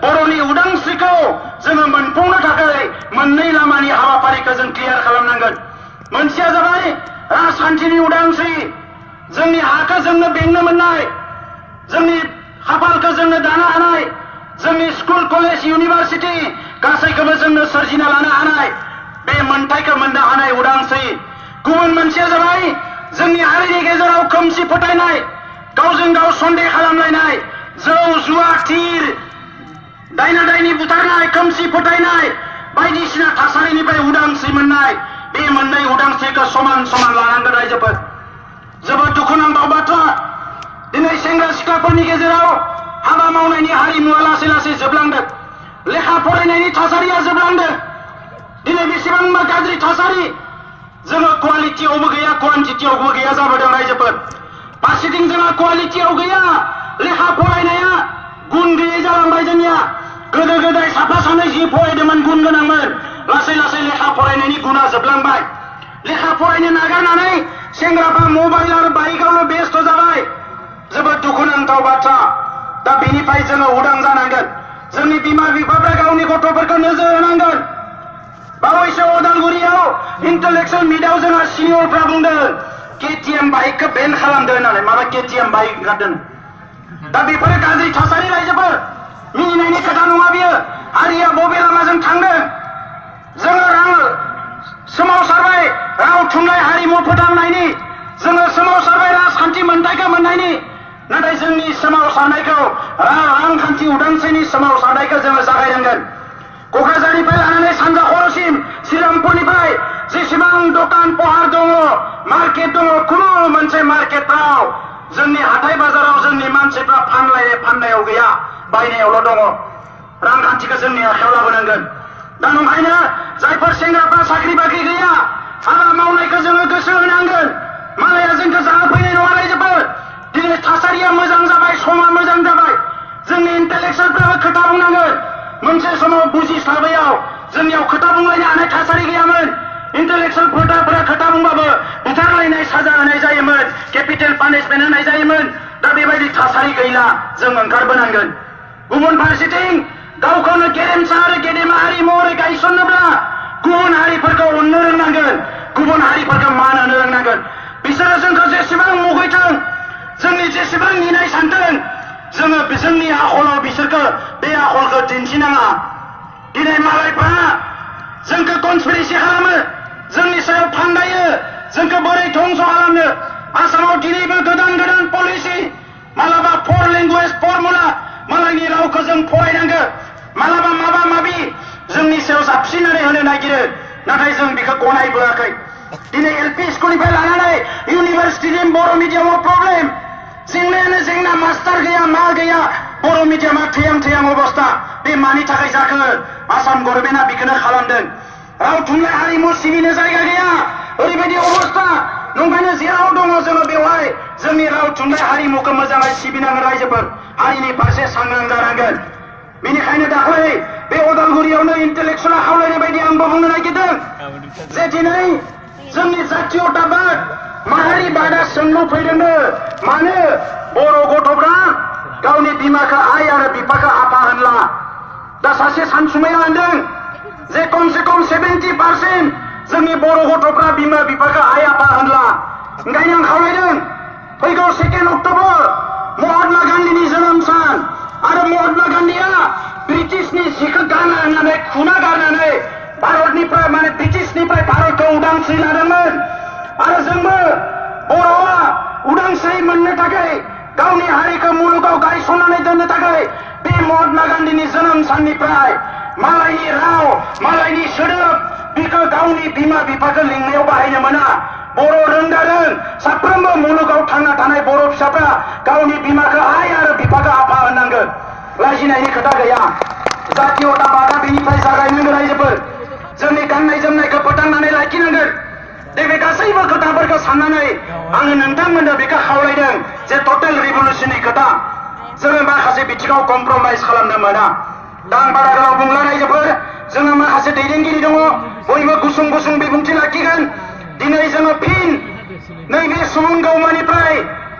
बर'नि उदांस्रिखौ जोङो मोनफुंनो थाखाय मोननै लामानि हाबाफारिखौ जों क्लियार खालामनांगोन। मोनसेया जाबाय राजखान्थिनि उदांस्रि, जोंनि हाखौ जोंनो बेंनो मोननाय, जोंनि खाफालखौ जोंनो दानो हानाय, जोंनि स्कुल कलेज इउनिभार्सिटि गासैखौबो जोंनो सोरजिना लानो हानाय, बे मोन्थायखौ मोननो हानाय उदांस्रि। गुबुन मोनसेया जाबाय जोंनि हारिनि गेजेराव खोमसि फोथायनाय, गावजों गाव सन्देह खालामलायनाय, जौ जुवा थिर दायना दायनि बुथारनाय, खोमसि फोथायनाय बायदिसिना थासारिनिफ्राय उदांस्रि मोननाय, बे मोननै उदांस्रिखौ समान समान लानांगोन रायजोफोर। जोबोद दुखुनांथाव बाथ्रा, दिनै सेंग्रा सिख्लाफोरनि गेजेराव हाबा मावनायनि हारिमुवा लासै लासै जोबलांदों, लेखा फरायनायनि थासारिया जोबलांदों। दिनै बेसेबांबा गाज्रि थासारि, जोङो क्वालिटियावबो गैया क्वान्टिटियावबो गैया जाबोदों रायजोफोर। फारसेथिं जोंहा क्वालिटियाव गैया, लेखा फरायनाया गुन गैयै जालांबाय जोंनिया। गोदो गोदाय साफा सानै जि फरायदोंमोन गुन गोनांमोन, लासै लासै लेखा फरायनायनि गुना जोबलांबाय। लेखा फरायनो नागारनानै सेंग्राफ्रा मबाइल आरो बाइकआवल' बेस्थ' जाबाय। जोबोद दुखुनांथाव बाथ्रा। दा बेनिफ्राय जोङो उदां जानांगोन। जोंनि बिमा बिफाफ्रा गावनि गथ'फोरखौ नोजोर होनांगोन। बावैसो अदालगुरियाव इन्टेलेक्सुवेल मिटआव जोंहा सिनियरफ्रा बुंदों केटिएम बाइकखौ बेन खालामदों होननानै। माबा केटिएम बाइक ओंखारदों। दा बेफोरो गाज्रि थासारि रायजोफोर, मिनिनायनि खोथा नङा बियो। हारिया बबे लामाजों थांदों? जोङो सोमावसारबाय राव थुनलाइ हारिमु फोथांनायनि, जोङो सोमावसारबाय राजखान्थि मोन्थायखौ मोननायनि, नाथाय जोंनि सोमावसारनायखौ रांखान्थि उदांस्रिनि सोमावसारनायखौ जोङो जागायनांगोन। क'क्राझारनिफ्राय लानानै सानजा खर'सिम श्रीरामपुरनिफ्राय जेसेबां दखान पहार दङ, मार्केट दङ, खुनु मोनसे मार्केटफ्राव जोंनि हाथाय बाजाराव जोंनि मानसिफ्रा फाननायाव गैया, बायनायावल' दङ। रांखान्थिखौ जोंनि आखायाव लाबोनांगोन। दा नंखायनो जायफोर सेंग्राफ्रा साख्रि बाख्रि गैया, हाबा मावनायखौ जोङो गोसो होनांगोन। मालाया जोंखौ जाहोफैनाय नङा रायजोफोर। दिनै थासारिया मोजां जाबाय, समा मोजां जाबाय, जोंनि इन्टेलेक्सुवेलफ्राबो खोथा बुंनांगोन। मोनसे समाव बुजिस्लाबैयाव जोंनियाव खोथा बुंलायनो हानाय थासारि गैयामोन। इन्टेलेक्सुवेलफोरा खोथा बुंबाबो बुथारलायनाय, साजा होनाय जायोमोन, केपिटेल पानिशमेन्ट होनाय जायोमोन। दा बेबायदि थासारि गैला, जों ओंखारबोनांगोन। गुबुन फारसेथिं गावखौनो गेरेमसा आरो गेदेमा हारि महरै गायसननोब्ला गुबुन हारिफोरखौ अननो रोंनांगोन, गुबुन हारिफोरखौ मान होनो रोंनांगोन। बिसोरो जोंखौ जेसेबां मुगैथों, जोंनि जेसेबां निनाय सानथों, जोङो जोंनि आखलाव बिसोरखौ बे आखलखौ दिन्थिनाङा। दिनै मालायफ्रा जोंखौ कनस्पिरेसि खालामो, जोंनि सायाव फान्दायो, जोंखौ बोरै धंस' खालामनो। आसामाव दिनैबो गोदान गोदान पलिसि, मालाबा 4 लेंगुवेज फर्मुला, मालायनि रावखौ जों फरायनांगौ, मालाबा माबा माबि जोंनि सायाव जाबसिननानै होनो नागिरो, नाथाय जों बेखौ गनायबोआखै। दिनै एलपि स्कुलनिफ्राय लानानै इउनिभार्सिटिसिम बर' मिडियामाव प्रब्लेम, जेंनायानो जेंना, मास्टार गैया, मा गैया, बर' मिडियामा थैयां थैयां अबस्था बे मानि थाखाय जाखो आसाम गभर्नमेन्टआ बेखौनो खालामदों राव थुनलाइ हारिमु सिबिनो जायगा गैया ओरैबायदि अबस्था नंखायनो जेराव दङ जोङो बेवहाय जोंनि राव थुनलाइ हारिमुखौ मोजाङै सिबिनांगोन रायजोफोर हारिनि फारसे सांग्रां जानांगोन बेनिखायनो दाख्लै बे अदालगुरियावनो इन्टेलेक्सुवेला खावलायनाय बायदि आंबो बुंनो नागिरदों जे दिनै जोंनि जातीयताबाद माहारिबादा सोंलु फैदोंनो मानो बर' गथ'फ्रा गावनि बिमाखौ आइ आरो बिफाखौ आफा होनला दा सासे सानसुमैया होनदों जे खमसे खम 70% जोंनि बर' गथ'फ्रा बिमा बिफाखौ आइ आफा होनला ओंखायनो आं खावलायदों फैगौ 2 अक्ट'बर महात्मा गान्धीनि जोनोम सान आरो महात्मा गान्धीया ब्रिटिशनि जिखौ गाना होननानै खुना गारनानै भारतनिफ्राय माने ब्रिटिशनिफ्राय भारतखौ उदांस्रि लादोंमोन आरो जोंबो बर'आ उदांस्रि मोननो थाखाय गावनि हारिखौ मुलुगाव गायसननानै दोननो थाखाय बे महात्मा गान्धीनि जोनोम साननिफ्राय मालायनि राव मालायनि सोदोब बेखौ गावनि बिमा बिफाखौ लिंनायाव बाहायनो मोना बर' रोंदारों साफ्रोमबो मुलुगाव थांना थानाय बर' फिसाफ्रा गावनि बिमाखौ आइ आरो बिफाखौ आफा होननांगोन लाजिनायनि खोथा गैया जातीयताबादा बेनिफ्राय जागायनांगोन रायजोफोर जोंनि गाननाय जोमनायखौ फोथांनानै लाखिनांगोन दे बे गासैबो खोथाफोरखौ साननानै आङो नोंथांमोननो बेखौ खावलायदों जे टटेल रिभलिउसननि खोथा जोङो माखासे बिथिङाव कमप्रमाइज खालामनो मोना दा आं बारा गोलाव बुंला रायजोफोर जोङो माखासे दैदेनगिरि दङ बयबो गुसुं गुसुं बिबुंथि लाखिगोन दिनै जोङो फिन नैबे सुबुं गौमानिफ्राय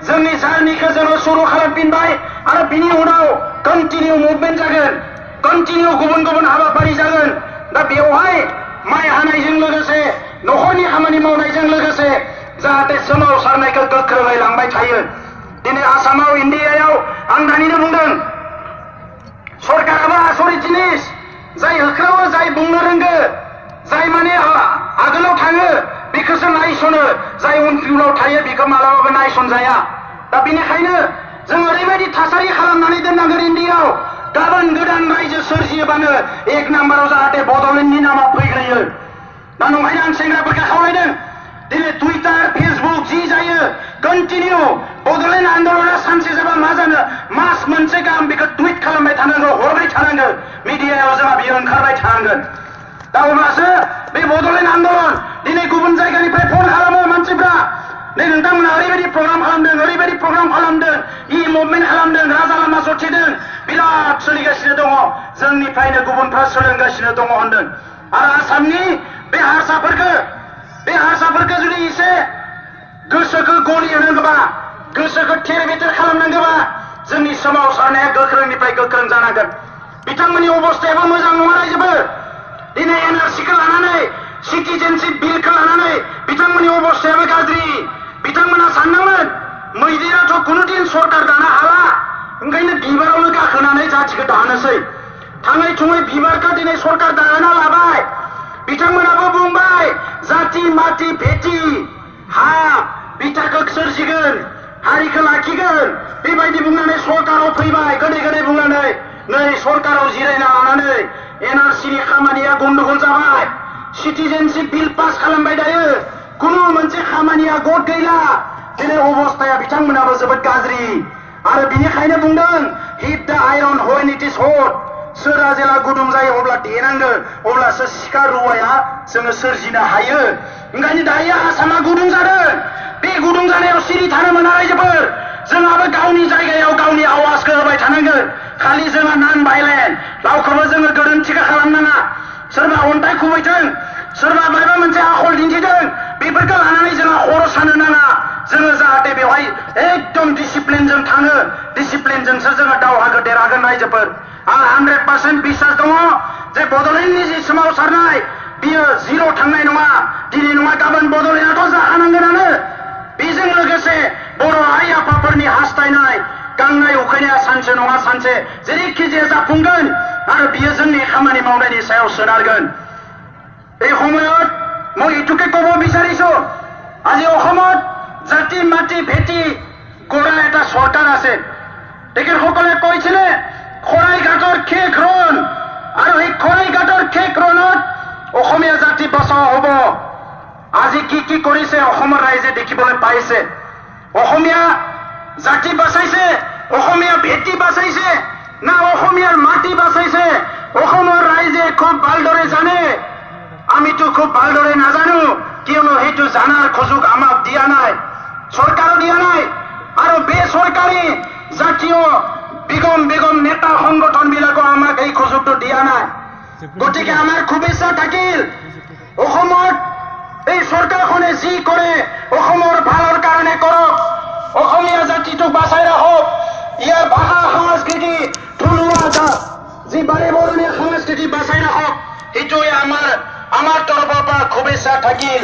जोंनि जार्निखौ जोङो सुरु खालामफिनबाय आरो बिनि उनाव कन्टिनिउ मुभमेन्ट जागोन कन्टिनिउ गुबुन गुबुन हाबाफारि जागोन दा बेवहाय माइ हानायजों लोगोसे न'खरनि खामानि मावनायजों लोगोसे जाहाथे सोमावसारनायखौ गोख्रोङै लांबाय थायो दिनै आसामाव इन्डियायाव आं दानिनो बुंदों सरकाराबो आसरित जिनिस जाय होख्रावो जाय बुंनो रोंगो जाय माने आगोलाव थाङो बेखौसो नायसनो जाय उनफिउनाव थायो बेखौ मालाबाबो नायसनजाया दा बेनिखायनो जों ओरैबायदि थासारि खालामनानै दोननांगोन इन्डियायाव गाबोन गोदान रायजो सोरजियोबानो 1 नाम्बाराव जाहाथे बड'लेण्डनि नामा फैग्रोयो दा नंखायनो आं सेंग्राफोरखौ खावलायदों दिनै टुइटार फेसबुक जि जायो कन्टिनिउ बड'लेण्ड आन्दलना सानसे जाबा मा जानो मास मोनसे गाहाम बेखौ टुइट खालामबाय थानांगौ हरबाय थानांगौ मिडियायाव जोंहा बियो ओंखारबाय थानांगोन दा अब्लासो बे बड'लेण्ड आन्दलन दिनै गुबुन जायगानिफ्राय फन खालामो मानसिफ्रा नै नोंथांमोना ओरैबायदि प्रग्राम खालामदों इ मुभमेन्ट खालामदों राजा लामा सथिदों बिराद सोलिगासिनो दङ जोंनिफ्रायनो गुबुनफ्रा सोलोंगासिनो दङ होनदों आरो आसामनि बे हारसाफोरखौ जुदि एसे गोसोखौ गलि होनांगौबा गोसोखौ थेर बेथेर खालामनांगौबा जोंनि सोमावसारनाया गोख्रोंनिफ्राय गोख्रों जानांगोन बिथांमोननि अबस्थायाबो मोजां नङा रायजोफोर दिनै एनआरसिखौ लानानै सिटिजेनशिप बिलखौ लानानै बिथांमोननि अबस्थायाबो गाज्रि बिथांमोना सानदोंमोन मैदेराथ' कुनुदिन सरकार दानो हाला ओंखायनो बिबारावनो गाखोनानै जाथिखौ दानोसै थाङै थुङै बिबारखौ दिनै सरकार दाना लाबाय बिथांमोनाबो बुंबाय जाति माति भेति हा बिथाखौ सोरजिगोन हारिखौ लाखिगोन बेबायदि बुंनानै सरकाराव फैबाय गोदै गोदै बुंनानै नै सरकाराव जिरायना लानानै एनआरसिनि खामानिया गन्डगोल जाबाय सिटिजेनशिप बिल पास खालामबाय दायो कुनु मोनसे खामानिया गद गैला दिनै अबस्थाया बिथांमोनाबो जोबोद गाज्रि आरो बिनिखायनो बुंदों hit the iron when it is hot सोरा जेला गुदुं जायो अब्ला देनांगोन अब्लासो सिखा रुवाया जोङो सोरजिनो हायो ओंखायनो दायो आसामा गुदुं जादों बे गुदुं जानायाव सिरि थानो मोना रायजोफोर जोंहाबो गावनि जायगायाव गावनि आवाजखौ होबाय थानांगोन खालि जोङो नन भाइलेन्ट रावखौबो जोङो गोरोन्थिखौ खालामनाङा सोरबा अन्थाइ खुबैथों सोरबा माबा मोनसे आखल दिन्थिदों बेफोरखौ लानानै जोंहा खर' सानो नाङा जोङो जाहाथे बेवहाय एकदम डिसिप्लिनजों थाङो डिसिप्लिनजोंसो जोङो दावहाखौ देरहागोन रायजोफोर आं 100% बिश्वास दङ जे बड'लेण्डनि जि सोमावसारनाय बियो जिर' थांनाय नङा दिनै नङा गाबोन बड'लेण्डआथ' जाखानांगोनानो बेजों लोगोसे बर' आइ आफाफोरनि हास्थायनाय गांनाय उखैनाया सानसे नङा सानसे जेरैखि जाया जाफुंगोन आरो बियो जोंनि खामानि मावनायनि सायाव सोनारगोन এই সময়ত মই এইটোকে ক'ব বিচাৰিছো আজি অসমত জাতি মাটি ভেটি গঢ়া এটা চৰকাৰ আছে তেখেতসকলে কৈছিলে খৰাইঘাটৰ শেষ ৰণ আৰু এই খৰাইঘাটৰ শেষ ৰণত অসমীয়া জাতি বচাও হ'ব আজি কি কি কৰিছে অসমৰ ৰাইজে দেখিবলৈ পাইছে অসমীয়া জাতি বাঁচাইছে অসমীয়া ভেটি বাঁচাইছে না অসমীয়াৰ মাটি বাঁচাইছে অসমৰ ৰাইজে খুব ভালদৰে জানে। আমিতো খুব ভালদৰে নাজানো, কিয়নো সেইটো জানাৰ সুযোগ আমাক দিয়া নাই, চৰকাৰো দিয়া নাই, আৰু বেচৰকাৰী জাতীয় বেগম বেগম নেতা সংগঠন বিলাকো আমাক এই সুযোগটো দিয়া নাই। গতিকে আমাৰ খুব ইচ্ছা থাকিল অসমত এই চৰকাৰখনে যি কৰে অসমৰ ভালৰ কাৰণে কৰক, অসমীয়া জাতিটোক বাচাই ৰাখক, ইয়াৰ ভাষা সংস্কৃতি থলুৱা যি বাৰে বৰণীয়া সংস্কৃতি বাচাই ৰাখক, এইটোৱে আমাৰ তৰফৰ পৰা খুব ইচ্ছা থাকিল।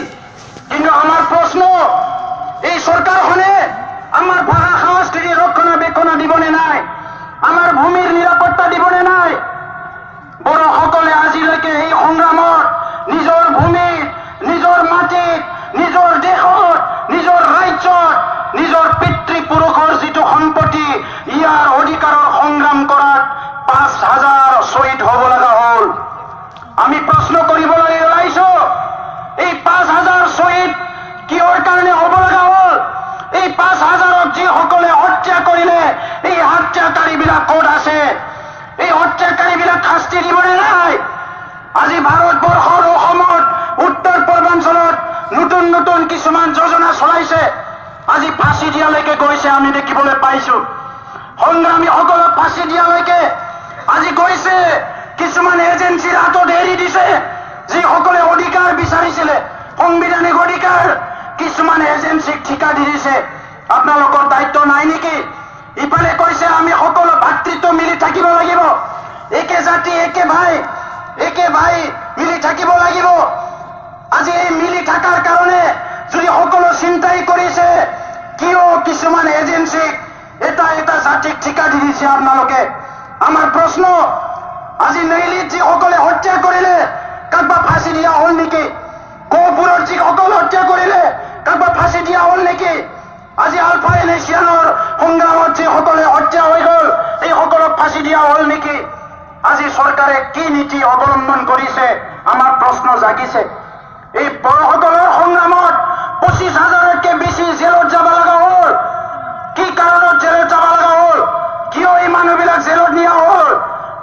কিন্তু আমাৰ প্ৰশ্ন, এই চৰকাৰখনে আমাৰ ভাষা সংস্কৃতি ৰক্ষণাবেক্ষণ দিবনে নাই, আমাৰ ভূমিৰ নিৰাপত্তা দিবনে নাই? বড়োসকলে আজিলৈকে এই সংগ্ৰামত নিজৰ ভূমিত, নিজৰ মাটিত, নিজৰ দেশত, নিজৰ ৰাজ্যত, নিজৰ পিতৃপুৰুষৰ যিটো সম্পত্তি ইয়াৰ অধিকাৰৰ সংগ্ৰাম কৰাত 5,000 শ্বহীদ হ'ব লগা হ'ল। আমি প্ৰশ্ন কৰিবলৈ ওলাইছো, এই 5,000 শ্বহীদ কিহৰ কাৰণে হ'ব লগা হ'ল? এই 5,000ক যিসকলে হত্যা কৰিলে এই হত্যাকাৰীবিলাক ক'ত আছে? এই হত্যাকাৰীবিলাক শাস্তি দিবনে নাই? আজি ভাৰতবৰ্ষৰ অসমত উত্তৰ পূৰ্বাঞ্চলত নতুন নতুন কিছুমান যোজনা চলাইছে, আজি ফাঁচি দিয়ালৈকে গৈছে, আমি দেখিবলৈ পাইছো। সংগ্ৰামীসকলক ফাঁচি দিয়ালৈকে আজি গৈছে, কিছুমান এজেঞ্চিৰ হাতত এৰি দিছে যিসকলে অধিকাৰ বিচাৰিছিলে, সাংবিধানিক অধিকাৰ কিছুমান এজেঞ্চিক ঠিকা দি দিছে। আপোনালোকৰ দায়িত্ব নাই নেকি? ইফালে কৈছে আমি সকলো ভাতৃত্ব মিলি থাকিব লাগিব, একে জাতি একে ভাই মিলি থাকিব লাগিব। আজি এই মিলি থকাৰ কাৰণে যদি সকলো চিন্তাই কৰিছে, কিয় কিছুমান এজেঞ্চিক এটা এটা জাতিক ঠিকা দি দিছে আপোনালোকে? আমাৰ প্ৰশ্ন, আজি নেইলিত যিসকলে হত্যা কৰিলে কাৰোবা ফাঁচি দিয়া হ'ল নেকি? গহপুৰত যিসকল হত্যা কৰিলে কাৰোবা ফাঁচি দিয়া হ'ল নেকি? আজি আলফা এনেচিয়ানৰ সংগ্ৰামত যিসকলে হত্যা হৈ গ'ল এইসকলক ফাঁচি দিয়া হ'ল নেকি? আজি চৰকাৰে কি নীতি অৱলম্বন কৰিছে আমাৰ প্ৰশ্ন জাগিছে। এই বড়োসকলৰ সংগ্ৰামত 25,000তকৈ বেছি জেলত যাব লগা হ'ল। কি কাৰণত জেলত যাব লগা হ'ল? কিয় এই মানুহবিলাক জেলত নিয়া হ'ল?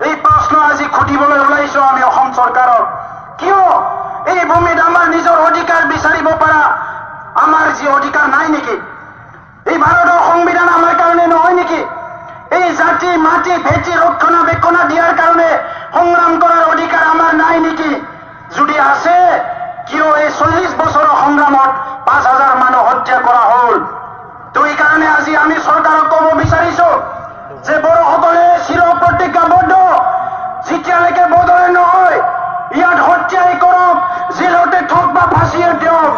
এই প্ৰশ্ন আজি সুধিবলৈ ওলাইছো আমি অসম চৰকাৰক। কিয় এই ভূমিত আমাৰ নিজৰ অধিকাৰ বিচাৰিব পৰা আমাৰ যি অধিকাৰ নাই নেকি? এই ভাৰতৰ সংবিধান আমাৰ কাৰণে নহয় নেকি? এই জাতি মাটি ভেটি ৰক্ষণাবেক্ষণ দিয়াৰ কাৰণে সংগ্ৰাম কৰাৰ অধিকাৰ আমাৰ নাই নেকি? যদি আছে, কিয় এই 40 বছৰৰ সংগ্ৰামত 5,000 মানুহ হত্যা কৰা হ'ল? তো এই কাৰণে আজি আমি চৰকাৰক ক'ব বিচাৰিছো যে বড়োসকলে চিৰ প্ৰতিজ্ঞাবদ্ধ, যেতিয়ালৈকে বদলে নহয় ইয়াত হত্যাই কৰক, জেলতে থওক বা ফাঁচিয়ে দিয়ক,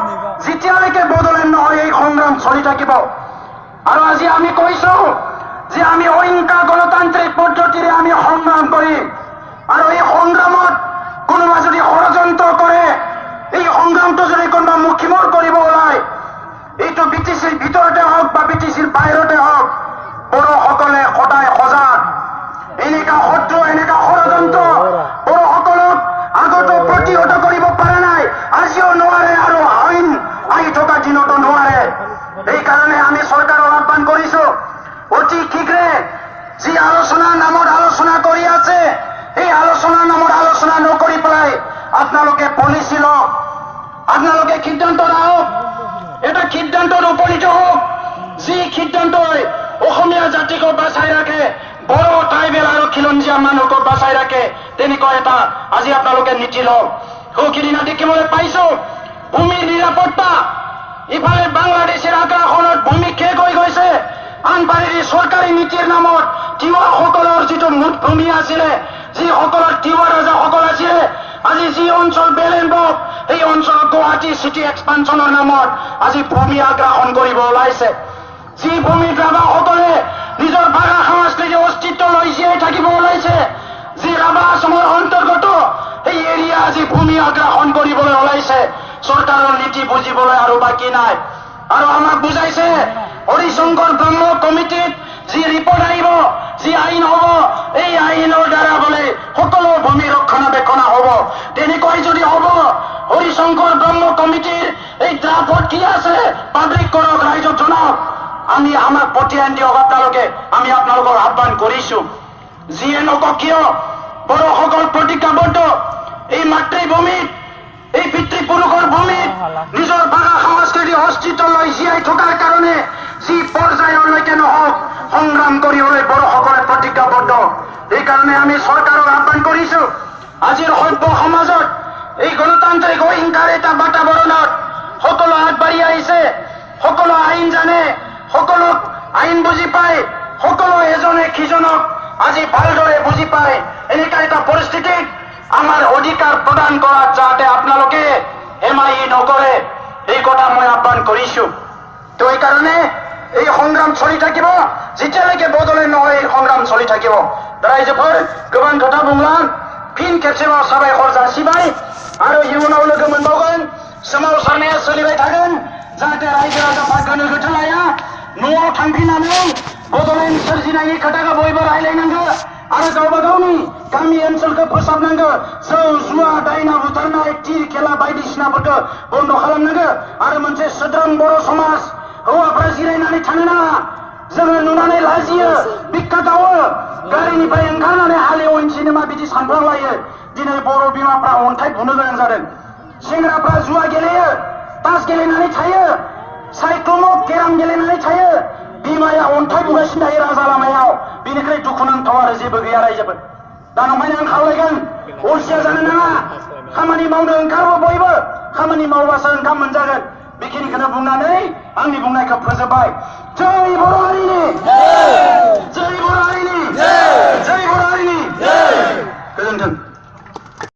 যেতিয়ালৈকে বদলে নহয় এই সংগ্ৰাম চলি থাকিব। আৰু আজি আমি কৈছো যে আমি অহিংসা গণতান্ত্ৰিক পদ্ধতিৰে আমি সংগ্ৰাম কৰিম, আৰু এই সংগ্ৰামত কোনোবা যদি ষড়যন্ত্ৰ কৰে, এই সংগ্ৰামটো যদি কোনোবা মুখিমূৰ কৰিব ওলায়, এইটো BTCৰ ভিতৰতে হওক বা BTCৰ বাহিৰতে হওক, বড়োসকলে সদায় সজাগ। এনেকা শত্ৰু, এনেকা ষড়যন্ত্ৰ বড়োসকলক আগতো প্ৰতিহত কৰিব পৰা নাই, আজিও নোৱাৰে, আৰু আহি থকা দিনতো নোৱাৰে। এইকাৰণে আমি চৰকাৰক আহ্বান কৰিছো, অতি শীঘ্ৰে যি আলোচনাৰ নামত আলোচনা কৰি আছে, এই আলোচনাৰ নামত আলোচনা নকৰি পেলাই আপোনালোকে পলিচি লওক, আপোনালোকে সিদ্ধান্ত লওক, এটা সিদ্ধান্তত উপনীত হওক, যি সিদ্ধান্তই অসমীয়া জাতিকো বাচাই ৰাখে, বড়ো ট্ৰাইবেল আৰু খিলঞ্জীয়া মানুহকো বাচাই ৰাখে, তেনেকুৱা এটা আজি আপোনালোকে নীতি লওক। সৌখিদিনা দেখিবলৈ পাইছো ভূমিৰ নিৰাপত্তা, ইফালে বাংলাদেশৰ আগ্ৰাসনত ভূমি শেষ হৈ গৈছে, আনফালেদি চৰকাৰী নীতিৰ নামত তিৱাসকলৰ যিটো মুঠ ভূমি আছিলে, যিসকলৰ তিৱা ৰজাসকল আছিলে, আজি যি অঞ্চল বেলেনবক, এই অঞ্চলত গুৱাহাটী চিটি এক্সপানশ্যনৰ নামত আজি ভূমি আগ্ৰাসন কৰিব ওলাইছে। যি ভূমিত ৰাভাসকলে নিজৰ ভাষা সংস্কৃতি অস্তিত্ব লৈ জীয়াই থাকিব ওলাইছে, যি ৰাভা আসামৰ অন্তৰ্গত এই এৰিয়া আজি ভূমি আগ্ৰাসন কৰিবলৈ ওলাইছে। চৰকাৰৰ নীতি বুজিবলৈ আৰু বাকী নাই। আৰু আমাক বুজাইছে হৰিশংকৰ ব্ৰহ্ম কমিটিত যি ৰিপৰ্ট আহিব, যি আইন হ'ব, এই আইনৰ দ্বাৰা বোলে সকলো ভূমি ৰক্ষণাবেক্ষণ হ'ব। তেনেকৈ যদি হ'ব, হৰিশংকৰ ব্ৰহ্ম কমিটিৰ এই ড্ৰাফট কি আছে পাব্লিক কৰক, ৰাইজক জনাওক, আমি আমাক পঠিয়াই দিয়ক আপোনালোকে, আমি আপোনালোকক আহ্বান কৰিছো। যিয়ে নকক কিয় বড়সকল প্ৰতিজ্ঞাবদ্ধ এই মাতৃভূমিত এই পিতৃপুৰুষৰ ভূমিত নিজৰ ভাষা সংস্কৃতি অস্তিত্ব লৈ জীয়াই থকাৰ কাৰণে যি পৰ্যায়লৈকে নহওক সংগ্ৰাম কৰিবলৈ বড়োসকলে প্ৰতিজ্ঞাবদ্ধ। এইকাৰণে আমি চৰকাৰক আহ্বান কৰিছো, আজিৰ সভ্য সমাজত এই গণতান্ত্ৰিক অহিংসাৰ এটা বাতাবৰণত সকলো আগবাঢ়ি আহিছে, সকলো আইন জানে, সকলো আইন বুজি পায়, সকলো এজনে সিজনক আজি ভালদৰে বুজি পায়। এনেকুৱা এটা পৰিস্থিতিত আমাৰ অধিকাৰ প্ৰদান কৰাত যাতে আপোনালোকে হেমাহি নকৰে এই কথা মই আহ্বান কৰিছো। তো এইকাৰণে এই সংগ্ৰাম চলি থাকিব, যেতিয়ালৈকে বদলে নহয় এই সংগ্ৰাম চলি থাকিব। रायजोफोर गोबां खोथा बुंलां फिन खेबसेबाव साबायखर जासिबाय आरो इयुनाव लोगो मोनबावगोन। सोमावसारनाया सोलिबाय थागोन जाहाथे रायजो राजाफ्रा गोनो गोथो लाया। न'आव थांफिननानै बड'लेण्ड सोरजिनायनि खोथाखौ बयबो रायलायनांगौ आरो गावबा गावनि गामि ओनसोलखौ फोसाबनांगौ। जौ जुवा दायना बुथारनाय थिर खेला बायदिसिनाफोरखौ बन्द खालामनांगौ आरो मोनसे सोद्रोम बर' समाज हौवाफ्रा जिरायनानै थानो नाङा। जोङो नुनानै लाजियो, बिखा गावो, गारिनिफ्राय ओंखारनानै हालेवहैनोसै नामा बिदि सानफ्लांलायो। दिनै बर' बिमाफ्रा अन्थाइ बुनो गोनां जादों। सेंग्राफ्रा जुवा गेलेयो, तास गेलेनानै थायो, साइक्लमाव केराम गेलेनानै थायो। बिमाया अन्थाइ बुगासिनो थायो राजा लामायाव। बेनिफ्राय दुखुनांथाव आरो जेबो गैया रायजोफोर। दा नंखायनो आं खावलायगोन, अलसिया जानो नाङा, खामानि मावनो ओंखारबो बयबो, खामानि मावबासो ओंखाम मोनजागोन। बेखिनिखौनो बुंनानै आंनि बुंनायखौ फोजोबबाय। जय बर' हारिनि